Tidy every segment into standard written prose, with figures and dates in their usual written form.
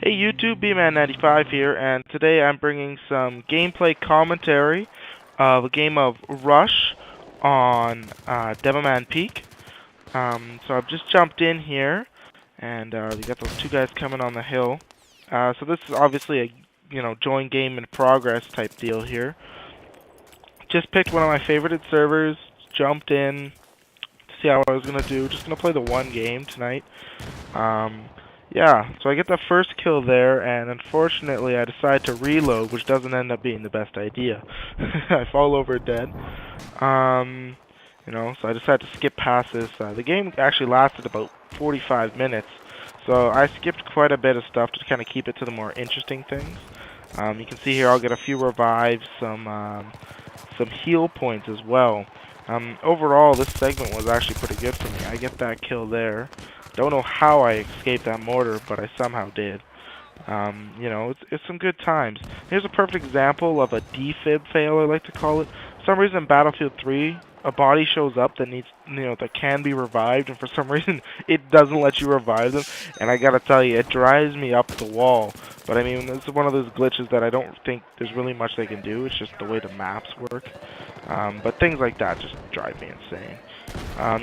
Hey YouTube, bman95 here, and today I'm bringing some gameplay commentary of a game of Rush on demavand Peak. So I've just jumped in here, and we got those two guys coming on the hill. So this is obviously a join game in progress type deal here. Just picked one of my favorited servers, jumped in to see how I was gonna do. Just gonna play the one game tonight. Yeah, so I get the first kill there, and unfortunately I decide to reload, which doesn't end up being the best idea. I fall over dead. So I decided to skip past this. The game actually lasted about 45 minutes, so I skipped quite a bit of stuff to kind of keep it to the more interesting things. You can see here I'll get a few revives, some heal points as well. Overall, this segment was actually pretty good for me. I get that kill there. Don't know how I escaped that mortar, but I somehow did. It's some good times. Here's a perfect example of a defib fail, I like to call it. For some reason, in Battlefield 3, a body shows up that needs, that can be revived, and for some reason, it doesn't let you revive them. And I gotta tell you, it drives me up the wall. But I mean, this is one of those glitches that I don't think there's really much they can do. It's just the way the maps work. But things like that just drive me insane.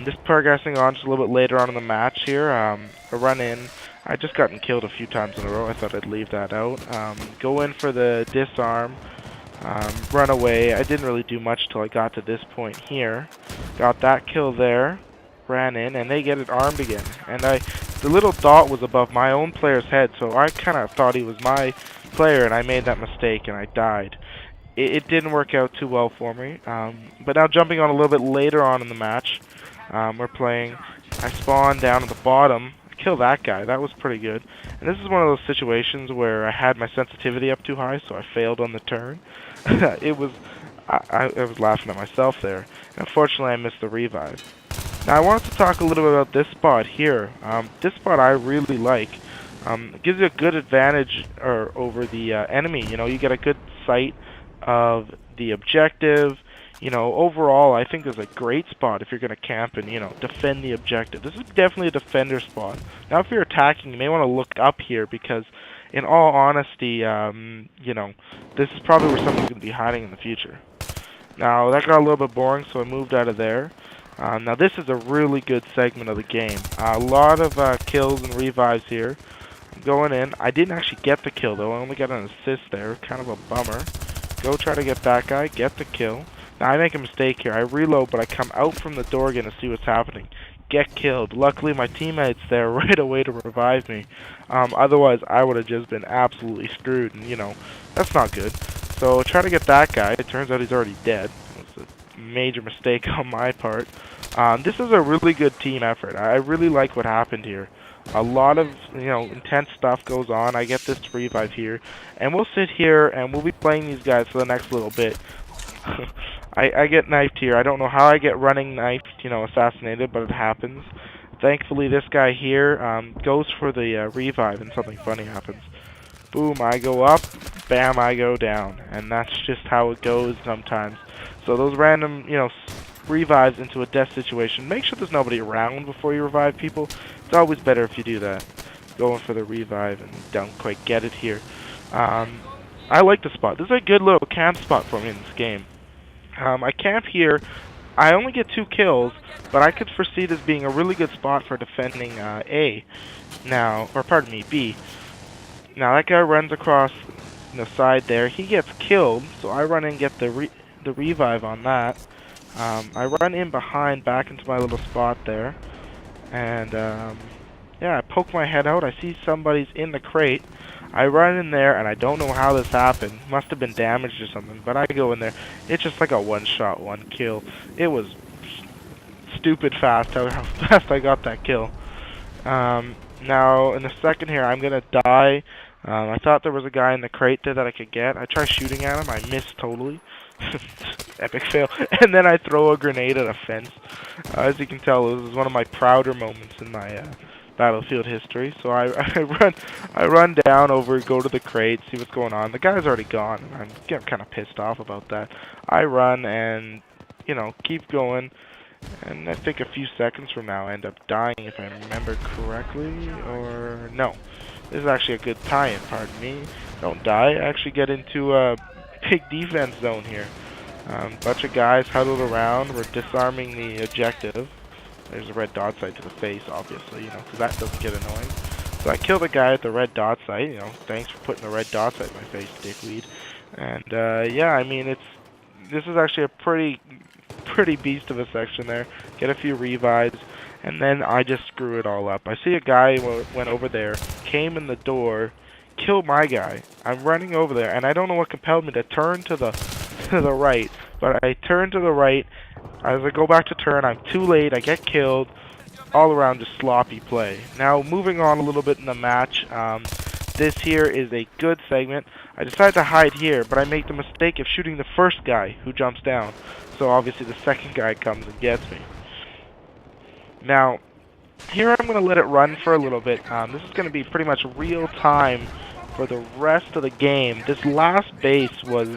Just progressing on just a little bit later on in the match here. A run in. I just gotten killed a few times in a row. I thought I'd leave that out. Go in for the disarm. Run away. I didn't really do much till I got to this point here. Got that kill there. Ran in, and they get it armed again. And the little dot was above my own player's head, so I kind of thought he was my player, and I made that mistake, and I died. It didn't work out too well for me. But now jumping on a little bit later on in the match, we're playing. I spawn down at the bottom. I kill that guy. That was pretty good. And this is one of those situations where I had my sensitivity up too high, so I failed on the turn. I was laughing at myself there. And unfortunately, I missed the revive. Now I wanted to talk a little bit about this spot here. This spot I really like. It gives you a good advantage over the enemy. You get a good sight of the objective. Overall, I think this is a great spot if you're going to camp and, defend the objective. This is definitely a defender spot. Now, if you're attacking, you may want to look up here because, in all honesty, this is probably where someone's going to be hiding in the future. Now, that got a little bit boring, so I moved out of there. Now, this is a really good segment of the game. A lot of kills and revives here. I'm going in. I didn't actually get the kill, though. I only got an assist there. Kind of a bummer. Go try to get that guy, get the kill. Now I make a mistake here. I reload, but I come out from the door again to see what's happening. Get killed. Luckily, my teammate's there right away to revive me. Otherwise, I would have just been absolutely screwed, and that's not good. So try to get that guy. It turns out he's already dead. It was a major mistake on my part. This is a really good team effort. I really like what happened here. A lot of, intense stuff goes on. I get this revive here. And we'll sit here and we'll be playing these guys for the next little bit. I get knifed here. I don't know how I get running knifed, assassinated, but it happens. Thankfully, this guy here goes for the revive and something funny happens. Boom, I go up. Bam, I go down. And that's just how it goes sometimes. So those random, revives into a death situation. Make sure there's nobody around before you revive people. It's always better if you do that. Going for the revive and don't quite get it here. I like the spot. This is a good little camp spot for me in this game. I camp here. I only get 2 kills, but I could foresee this being a really good spot for defending A. Now, or pardon me, B. Now that guy runs across the side there. He gets killed, so I run in and get the revive on that. I run in behind back into my little spot there, and yeah, I poke my head out. I see somebody's in the crate. I run in there, and I don't know how this happened. Must have been damaged or something, but I go in there. It's just like a one-shot, one kill. It was stupid fast how fast I got that kill. Now, in the second here, I'm going to die. I thought there was a guy in the crate there that I could get. I try shooting at him. I missed totally. Epic fail. And then I throw a grenade at a fence. As you can tell, this is one of my prouder moments in my Battlefield history. So I run down over, go to the crate, see what's going on. The guy's already gone. I'm getting kind of pissed off about that. I run and, keep going. And I think a few seconds from now I end up dying if I remember correctly. Or no. This is actually a good tie-in, pardon me. Don't die. I actually get into a big defense zone here. Bunch of guys huddled around. We're disarming the objective. There's a red dot sight to the face, obviously, because that doesn't get annoying. So I killed a guy at the red dot sight. Thanks for putting the red dot sight in my face, dickweed. And yeah, I mean, this is actually a pretty beast of a section there. Get a few revives, and then I just screw it all up. I see a guy went over there, came in the door, killed my guy. I'm running over there, and I don't know what compelled me to turn to the right, but I turn to the right. As I go back to turn, I'm too late. I get killed. All around just sloppy play. Now moving on a little bit in the match. This here is a good segment. I decide to hide here, but I make the mistake of shooting the first guy who jumps down. So obviously the second guy comes and gets me. Now, here I'm going to let it run for a little bit. This is going to be pretty much real time for the rest of the game. This last base was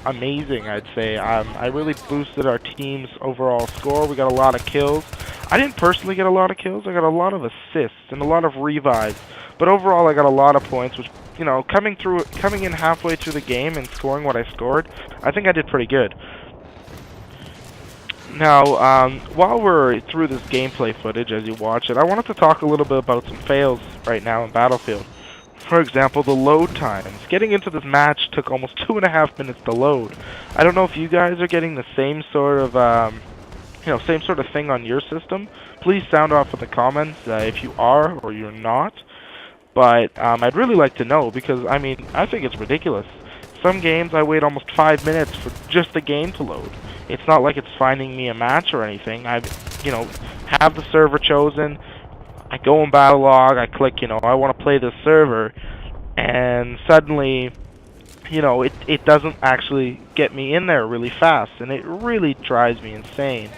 amazing, I'd say. I really boosted our team's overall score. We got a lot of kills. I didn't personally get a lot of kills. I got a lot of assists and a lot of revives. But overall, I got a lot of points, which, coming in halfway through the game and scoring what I scored, I think I did pretty good. Now, while we're through this gameplay footage, as you watch it, I wanted to talk a little bit about some fails right now in Battlefield. For example, the load times. Getting into this match took almost 2.5 minutes to load. I don't know if you guys are getting the same sort of, same sort of thing on your system. Please sound off in the comments if you are or you're not. But I'd really like to know, because, I mean, I think it's ridiculous. Some games I wait almost 5 minutes for just the game to load. It's not like it's finding me a match or anything. I, have the server chosen. I go in battle log. I click, I want to play this server, and suddenly, it doesn't actually get me in there really fast, and it really drives me insane.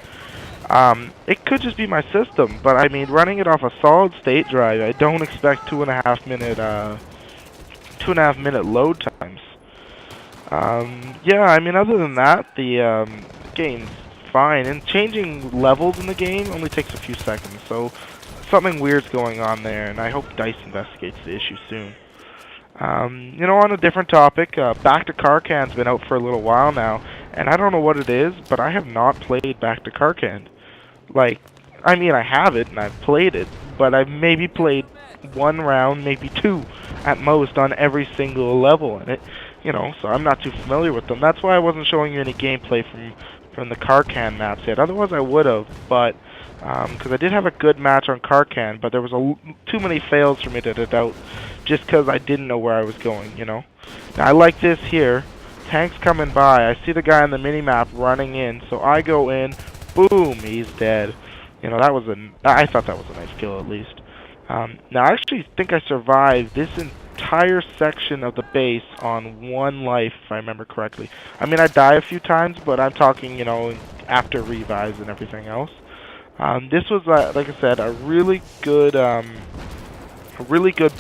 It could just be my system, but I mean, running it off a solid state drive, I don't expect 2.5 minute load times. Yeah, I mean, other than that, the game's fine, and changing levels in the game only takes a few seconds, so something weird's going on there, and I hope DICE investigates the issue soon. On a different topic, Back to Karkan's been out for a little while now, and I don't know what it is, but I have not played Back to Karkan. I mean, I have it, and I've played it, but I've maybe played 1 round, maybe 2 at most on every single level in it, so I'm not too familiar with them. That's why I wasn't showing you any gameplay from the Karkan maps yet. Otherwise, I would have, but because I did have a good match on Karkan, but there was too many fails for me to doubt, just because I didn't know where I was going, Now, I like this here. Tank's coming by. I see the guy on the mini-map running in, so I go in. Boom, he's dead. I thought that was a nice kill, at least. Now, I actually think I survived this entire section of the base on 1 life, if I remember correctly. I mean, I die a few times, but I'm talking, after revives and everything else. This was, like I said, a really good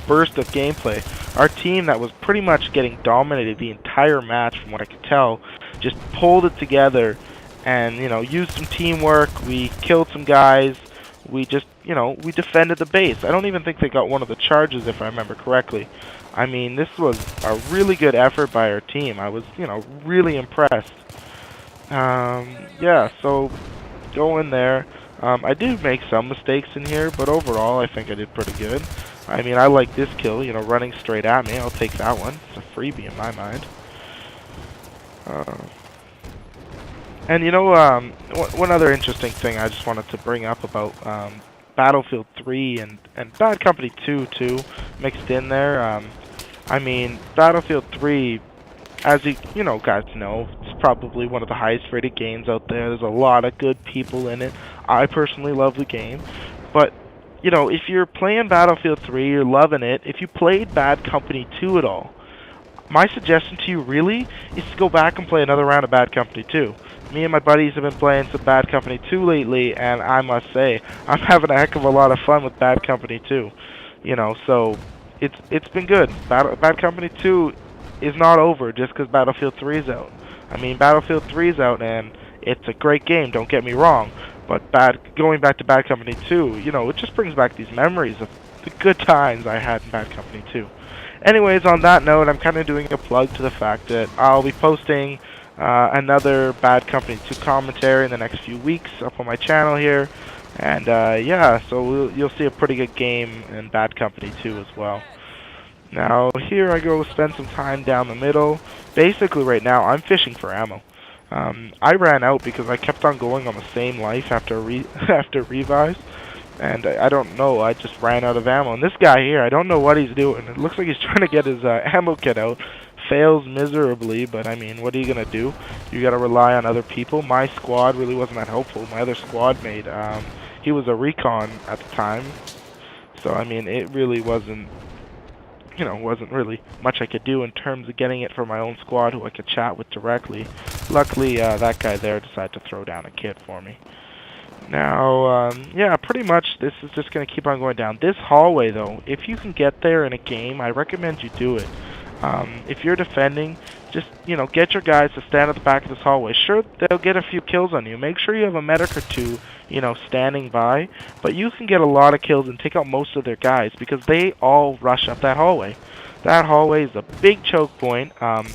burst of gameplay. Our team that was pretty much getting dominated the entire match, from what I could tell, just pulled it together and, used some teamwork. We killed some guys. We just, we defended the base. I don't even think they got one of the charges, if I remember correctly. I mean, this was a really good effort by our team. I was, really impressed. Yeah, so go in there. I did make some mistakes in here, but overall I think I did pretty good. I mean, I like this kill, running straight at me. I'll take that one. It's a freebie in my mind. And one other interesting thing I just wanted to bring up about Battlefield 3 and Bad Company 2 too, mixed in there. I mean, Battlefield 3, as you guys know, it's probably one of the highest rated games out there. There's a lot of good people in it. I personally love the game, but if you're playing Battlefield 3, you're loving it. If you played Bad Company 2 at all, my suggestion to you really is to go back and play another round of Bad Company 2. Me and my buddies have been playing some Bad Company 2 lately, and I must say, I'm having a heck of a lot of fun with Bad Company 2. So it's been good. Bad Company 2 is not over just because Battlefield 3 is out. I mean, Battlefield 3 is out, and it's a great game, don't get me wrong. But going back to Bad Company 2, it just brings back these memories of the good times I had in Bad Company 2. Anyways, on that note, I'm kind of doing a plug to the fact that I'll be posting another Bad Company 2 commentary in the next few weeks up on my channel here. And yeah, so you'll see a pretty good game in Bad Company 2 as well. Now, here I go spend some time down the middle. Basically, right now, I'm fishing for ammo. I ran out because I kept on going on the same life after after revives. And I don't know, I just ran out of ammo. And this guy here, I don't know what he's doing. It looks like he's trying to get his ammo kit out. Fails miserably, but I mean, what are you going to do? You got to rely on other people. My squad really wasn't that helpful. My other squad mate, he was a recon at the time. So, I mean, it really wasn't, you know, wasn't really much I could do in terms of getting it for my own squad who I could chat with directly. Luckily, that guy there decided to throw down a kit for me. Now, yeah, pretty much this is just going to keep on going down. This hallway, though, if you can get there in a game, I recommend you do it. If you're defending, just, you know, get your guys to stand at the back of this hallway. Sure, they'll get a few kills on you. Make sure you have a medic or two, you know, standing by. But you can get a lot of kills and take out most of their guys because they all rush up that hallway. That hallway is a big choke point, and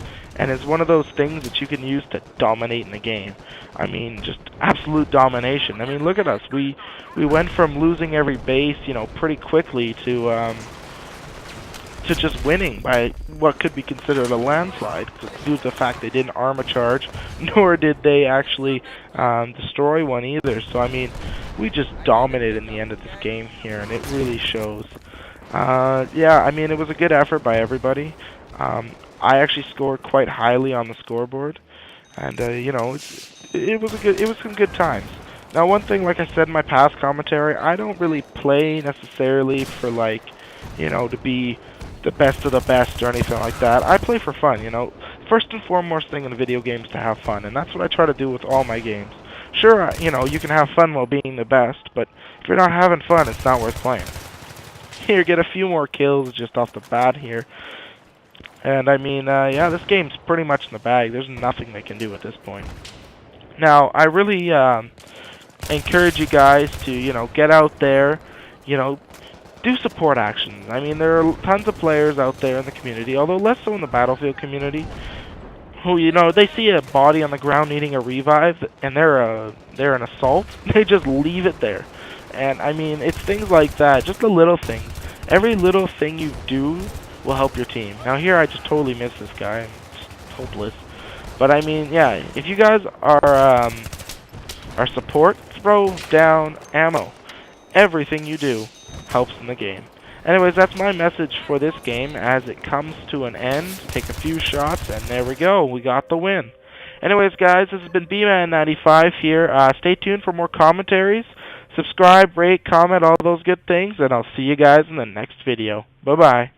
it's one of those things that you can use to dominate in the game. I mean, just absolute domination. I mean, look at us. We went from losing every base, you know, pretty quickly to just winning by what could be considered a landslide due to the fact they didn't armor charge, nor did they actually destroy one either. So, I mean, we just dominated in the end of this game here, and it really shows. Yeah, I mean, it was a good effort by everybody. I actually scored quite highly on the scoreboard, and you know, it was some good times. Now, one thing, like I said in my past commentary, I don't really play necessarily for, like, you know, to be the best of the best or anything like that. I play for fun, you know. First and foremost thing in a video game is to have fun, and that's what I try to do with all my games. Sure, you know, you can have fun while being the best, but if you're not having fun, it's not worth playing. Here, get a few more kills just off the bat here. And I mean, yeah, this game's pretty much in the bag. There's nothing they can do at this point. Now, I really encourage you guys to, you know, get out there, you know, do support actions. I mean, there are tons of players out there in the community, although less so in the Battlefield community, who, you know, they see a body on the ground needing a revive, and they're an assault. They just leave it there. And I mean, it's things like that, just the little things. Every little thing you do will help your team. Now here, I just totally missed this guy. I'm just hopeless. But I mean, yeah, if you guys are support, throw down ammo. Everything you do helps in the game. Anyways, that's my message for this game as it comes to an end. Take a few shots, and there we go. We got the win. Anyways, guys, this has been BMan95 here. Stay tuned for more commentaries. Subscribe, rate, comment, all those good things, and I'll see you guys in the next video. Bye-bye.